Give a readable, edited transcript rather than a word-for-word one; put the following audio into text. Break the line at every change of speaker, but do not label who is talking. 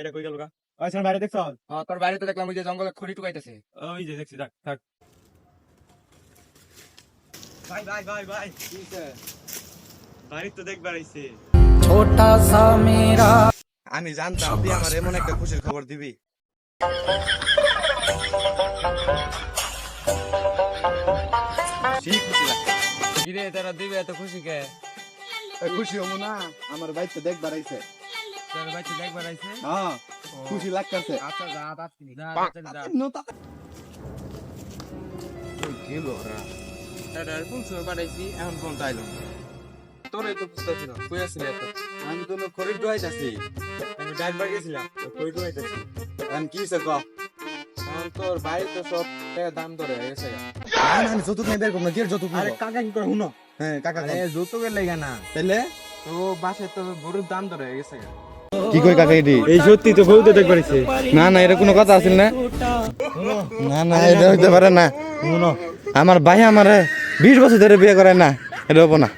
এটা কই গেল গা? ওই শোন বাইরে দেখছ?
তোর বাইরে তো দেখলাম ওই যে জঙ্গলে খড়ি টুকাইতেছে।
ওই যে দেখছি, থাক থাক। ভাই ভাই ভাই ভাই
কি হইছে?
বাড়ি তো দেখবার আইছে।
छोटा सा मेरा
আমি জানতাম তুই আমার এমন একটা খুশির খবর দিবি। ঠিক খুশি লাগছে।
কি রে তোরা দিবে এত খুশি কে?
খুশি হবো না, আমার বাইতে দেখবার আইছে।
তোর বাইতে দেখবার আইছে?
হ্যাঁ, খুশি লাগতেছে।
আচ্ছা যা তাড়াতাড়ি যা তাড়াতাড়ি যা। কোন সময় পাঠাইছি এখন ফোন চাইলো তোর তো বুঝতেছি না তুই আসলি এত
আমি তো খড়ি ডুয়াইতাছি।
আমি ডাকবার গেছিলাম, কই কই আইতাছি।
আমি কি হইছে ক?
এখন তোর বাড়ি তো সব দাম ধরে হয়ে গেছে গা।
আমি যৌতুক নেই বের করবো না, কি যৌতুক
আরে
নেবো?
কাকা কি করে শুনো?
হ্যাঁ কাকা
আরে যৌতুকের লেগে না
তাইলে
তো বাসে তো গরুর দাম ধরে হয়ে গেছে গা।
কি কই কাকা এডি?
এই সত্যি তো বউতে দেখবার আইছে।
না না, এটা কোনো কথা আছে না? না না, এটা হইতে পারে না।
শুনো
আমার ভাই আমারে 20 বছর ধরে বিয়ে করে না, এটা হবো না।